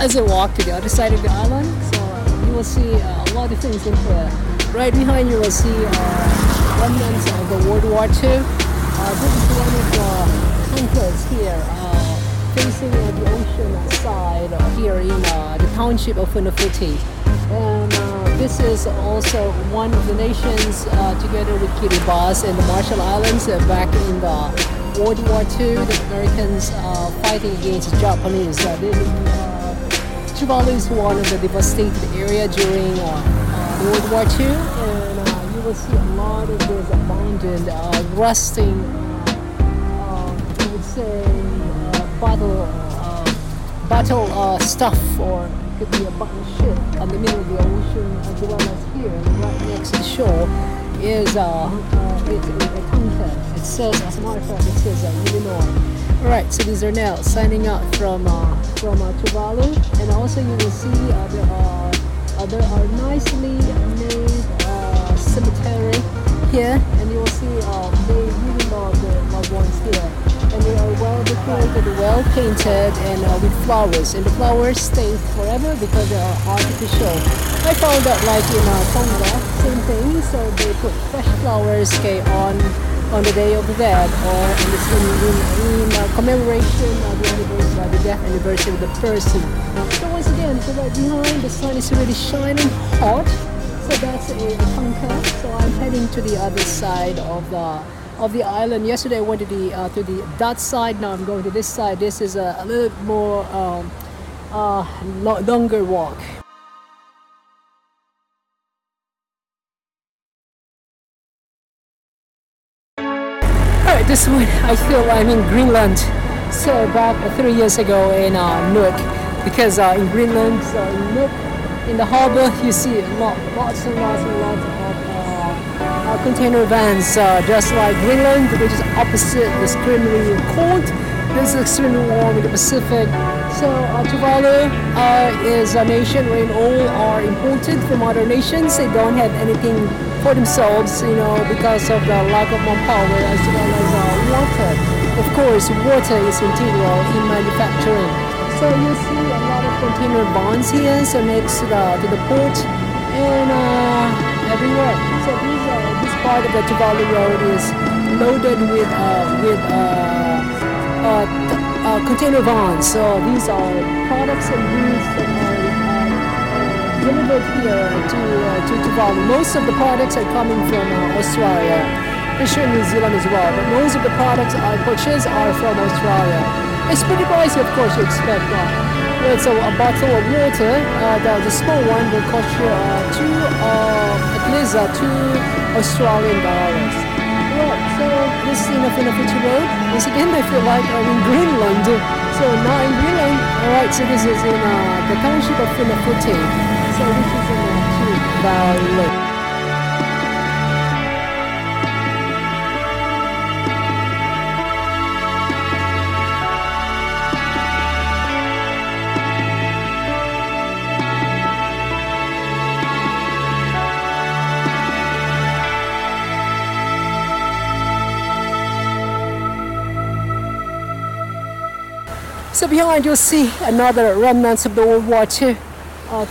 as I walk to the other side of the island, so you will see a lot of things in here. Right behind you will see remnants of the World War II. This is one of the tankers here facing the ocean side here in the township of Funafuti. And this is also one of the nations together with Kiribati and the Marshall Islands back in the World War II, the Americans fighting against the Japanese. Tuvalu is one of the devastated area during World War II, and you will see a lot of this abandoned, rusting, I would say, battle stuff, or it could be a battleship in the middle of the ocean, as well as here, right next to the shore, is a tanker. It says, as a matter of fact, it says Illinois. Alright, so these are now signing out from Tuvalu, and also you will see there are nicely made cemetery here, and you will see they really love the loved ones here, and they are well decorated, well painted, and with flowers, and the flowers stay forever because they are artificial. I found that like in Tonga, same thing, so they put fresh flowers on the day of the dead, or in commemoration of the death anniversary of the person. So once again, so right behind, the sun is really shining hot, so that's a tanker. So I'm heading to the other side of the island. Yesterday I went to that side, now I'm going to this side. This is a little more longer walk. Alright, this one I feel I'm in Greenland. So back 3 years ago in Nuuk, because in Greenland, in Nuuk, in the harbor, you see lots and lots of container vans, just like Greenland, which is opposite the extremely cold. This is extremely warm in the Pacific. So Tuvalu is a nation where all are imported from other nations. They don't have anything for themselves, because of the lack of manpower, as well as water. Of course, water is integral in manufacturing. So you see a lot of container vans here, so next to the port, and everywhere. So this part of the Tuvalu road is loaded with container vans. So these are products and goods that are delivered here to Tuvalu. Most of the products are coming from Australia. I'm sure New Zealand as well, but most of the products I purchase are from Australia. It's pretty pricey, of course, you expect that. It's a bottle of water, the small one will cost you at least $2 Australian dollars. Right, so this is in the Funafuti Road. Once again, I feel like I'm in Greenland. So now in Greenland, alright, so this is in the township of Funafuti. So this is in Tuvalu. So behind you'll see another remnants of the World War II,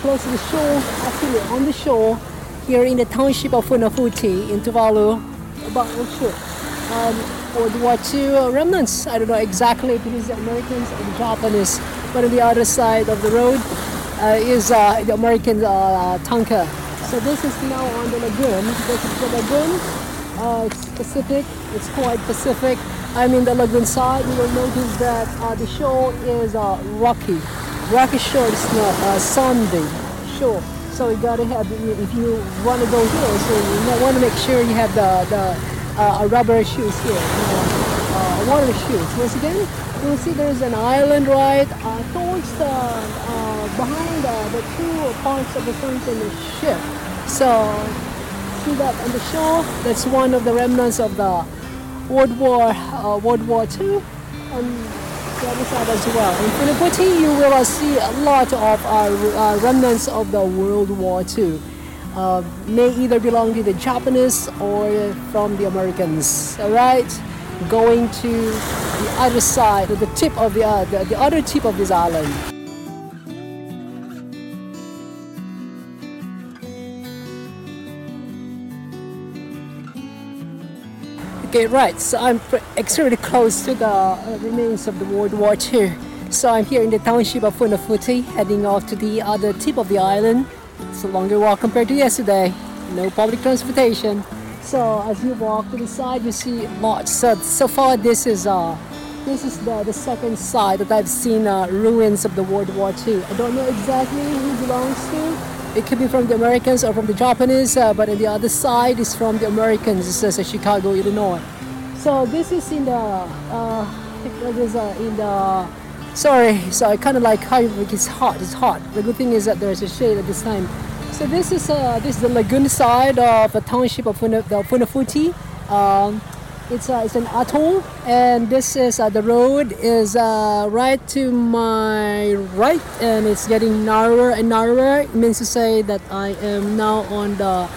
close to the shore, actually on the shore, here in the township of Funafuti in Tuvalu, about World War II remnants. I don't know exactly if it is the Americans or the Japanese, but on the other side of the road is the American tanker. So this is now on the lagoon. This is the lagoon. It's Pacific. It's quite Pacific. I'm in the lagoon side. You will notice that the shore is rocky shore. It's not sandy shore. So you gotta have, if you want to go here, so you want to make sure you have the rubber shoes here, water shoes. Once again, you'll see there's an island right towards behind the two parts of the sunken ship. So see that on the shore? That's one of the remnants of the World War II on the other side as well. In Funafuti, you will see a lot of remnants of the World War II. May either belong to the Japanese or from the Americans. All right, going to the other side, the tip of the other tip of this island. Okay, right. So I'm extremely close to the remains of the World War II. So I'm here in the township of Funafuti, heading off to the other tip of the island. It's a longer walk compared to yesterday. No public transportation. So as you walk to the side, you see lots. So far, this is the second side that I've seen ruins of the World War II. I don't know exactly who it belongs to. It could be from the Americans or from the Japanese, but on the other side is from the Americans. It says Chicago, Illinois. So this is in the sorry. So I kind of like how it's hot. It's hot. The good thing is that there's a shade at this time. So this is the lagoon side of the township of Funafuti. It's an atoll, and this is the road is right to my right, and it's getting narrower and narrower. It means to say that I am now on the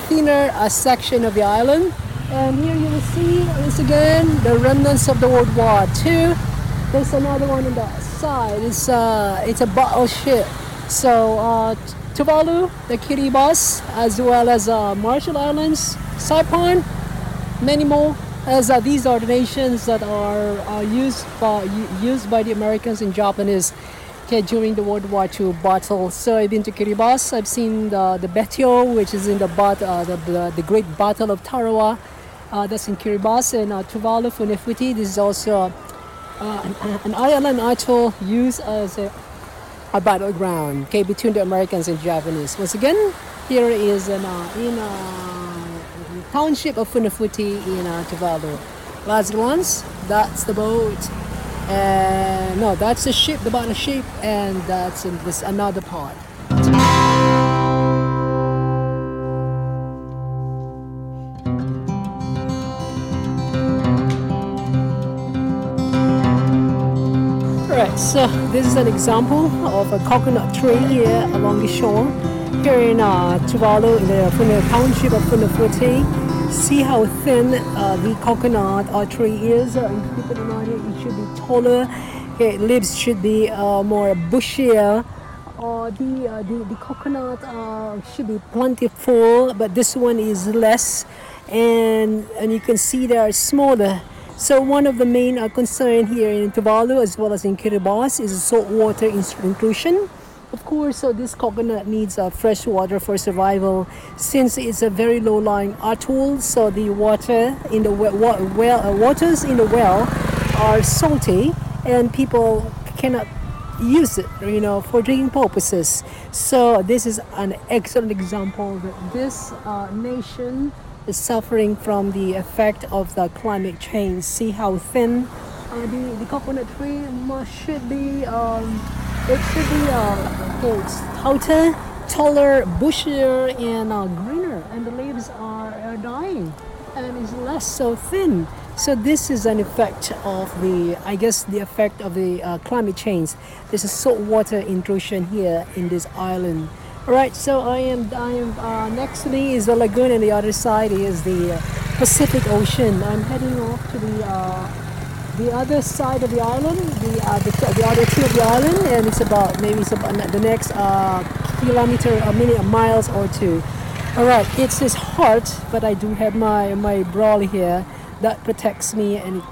thinner section of the island. And here you will see once again the remnants of the World War II. There's another one on the side. It's a battleship. So Tuvalu, the Kiribati, as well as Marshall Islands, Saipan. Many more, as these are the nations that are used by the Americans and Japanese during the World War II battle. So I've been to Kiribati. I've seen the Betio, which is in the Great Battle of Tarawa. That's in Kiribati, and Tuvalu Funafuti. This is also an island atoll used as a battleground, between the Americans and Japanese. Once again, here is in township of Funafuti in Tuvalu. Last glance, that's the boat, and no, that's the ship, the battleship, and that's in this another part. Alright, so this is an example of a coconut tree here along the shore. Here in Tuvalu, in the township of Funafuti. See how thin the coconut tree is. Keep in mind it should be taller. Leaves should be more bushier. The coconut should be plentiful, but this one is less, and you can see they are smaller. So one of the main concern here in Tuvalu as well as in Kiribati is saltwater intrusion. Of course, so this coconut needs fresh water for survival, since it's a very low-lying atoll. So the water in the waters in the well are salty, and people cannot use it, for drinking purposes. So this is an excellent example that this nation is suffering from the effect of the climate change. See how thin the coconut tree should be. It should be it's taller, bushier, and greener, and the leaves are dying, and it's less so thin. So this is an effect of the effect of the climate change. There's a saltwater intrusion here in this island. All right, so I am next to me is the lagoon, and the other side is the Pacific Ocean. I'm heading off to the other side of the island, the other tip of the island, and it's about the next miles or two. All right, it's hot, but I do have my bra here that protects me and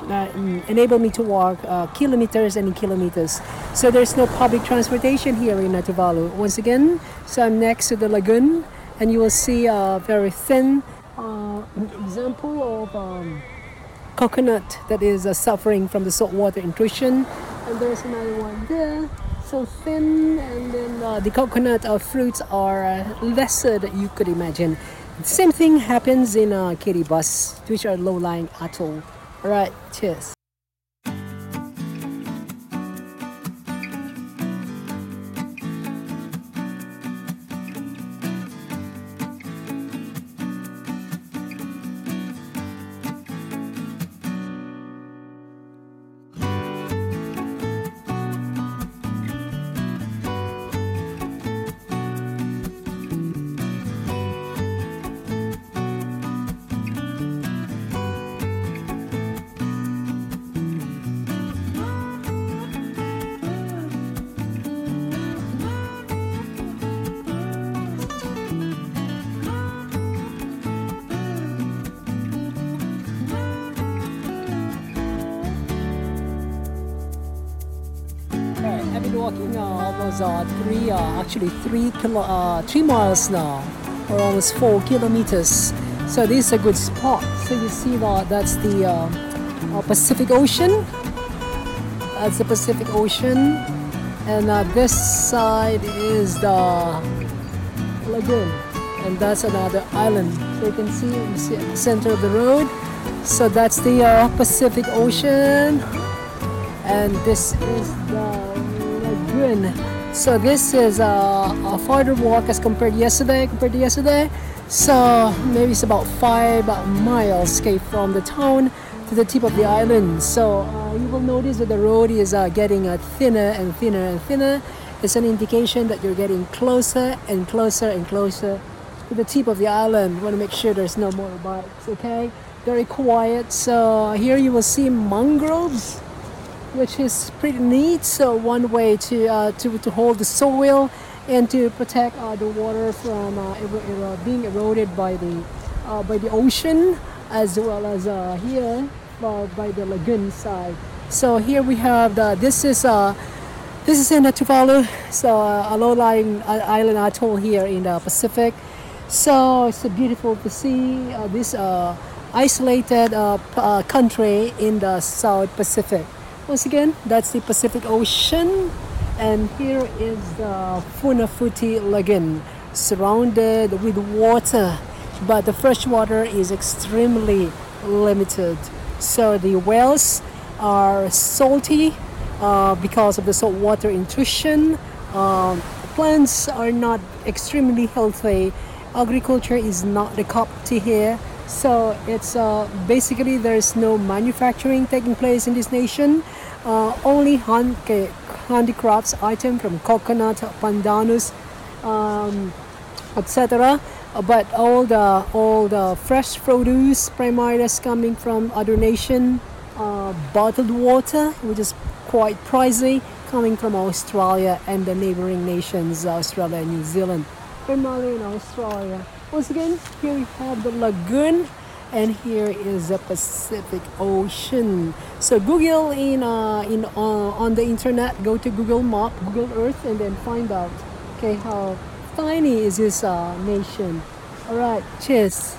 enable me to walk kilometers and kilometers. So there's no public transportation here in Tuvalu. Once again, so I'm next to the lagoon, and you will see a very thin example of coconut that is suffering from the saltwater intrusion, and there's another one there, so thin, and then the coconut fruits are lesser than you could imagine. Same thing happens in Kiribati, which are low-lying atoll. All right, cheers. been walking almost actually 3 miles now, or almost 4 kilometers. So this is a good spot. So you see that's the Pacific Ocean. That's the Pacific Ocean, and this side is the lagoon, and that's another island. So you can see at the center of the road. So that's the Pacific Ocean, and this is the lagoon. So this is a farther walk as compared to yesterday. So maybe it's about 5 miles from the town to the tip of the island. So you will notice that the road is getting thinner and thinner and thinner. It's an indication that you're getting closer and closer and closer to the tip of the island. You want to make sure there's no motorbikes, okay? Very quiet. So here you will see mangroves, which is pretty neat. So one way to hold the soil and to protect the water from being eroded by the ocean, as well as here by the lagoon side. So here we have this is in the Tuvalu, so a low-lying island atoll here in the Pacific. So it's beautiful to see this isolated country in the South Pacific. Once again, that's the Pacific Ocean, and here is the Funafuti Lagoon, surrounded with water, but the fresh water is extremely limited. So the wells are salty because of the saltwater intrusion. Plants are not extremely healthy. Agriculture is not the cup of tea here. So it's basically there's no manufacturing taking place in this nation. Only handicrafts item from coconut, pandanus, etc. But all the fresh produce primarily is coming from other nation. Bottled water, which is quite pricey, coming from Australia and the neighboring nations, Australia and New Zealand, primarily in Australia. Once again, here we have the lagoon, and here is the Pacific Ocean. So Google on the internet, go to Google Map, Google Earth, and then find out, okay, how tiny is this nation. All right, cheers.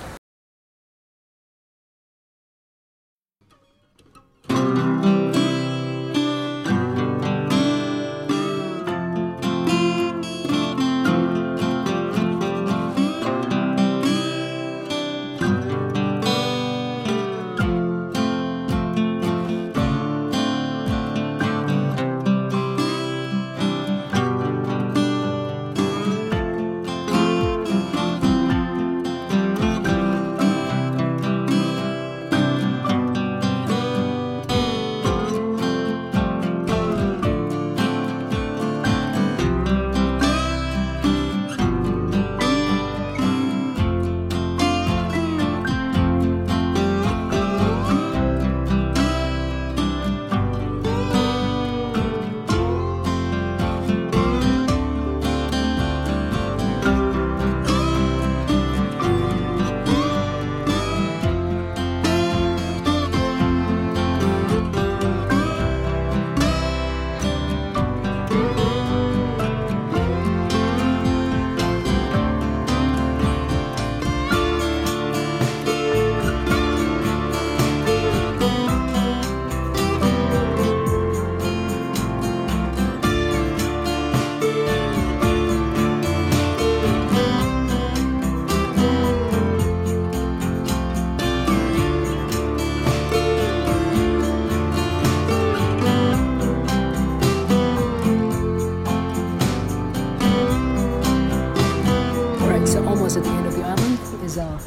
At the end of the island is a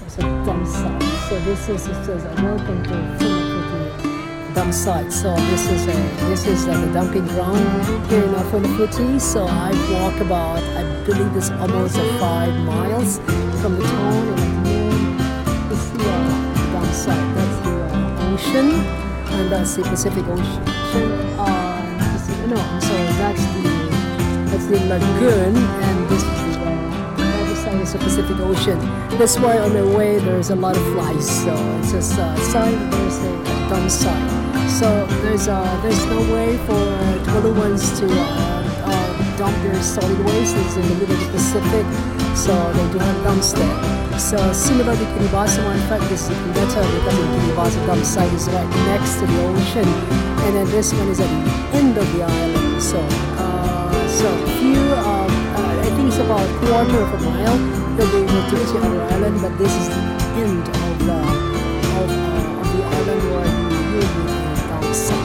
dump site. So this is it says welcome to Funafuti dump site. So this is the dumping ground here in Funafuti. So I walk about, I believe it's almost 5 miles from the town, and then you see a dump site. That's the ocean, and that's the Pacific Ocean. No, I'm sorry, that's the lagoon, and this is the Pacific Ocean. That's why on the way there's a lot of flies. So it's just side, there's a dump site. So there's no way for Tuvaluans to dump their solid waste. It's in the middle of the Pacific, so they do have dumps there. So similar to Kiribati, in fact this is better because the Kiribati dump site is right next to the ocean, and then this one is at the end of the island. So I think it's about a quarter of a mile you'll be able to reach the other island, but this is the end of the island where you will be in the dump site.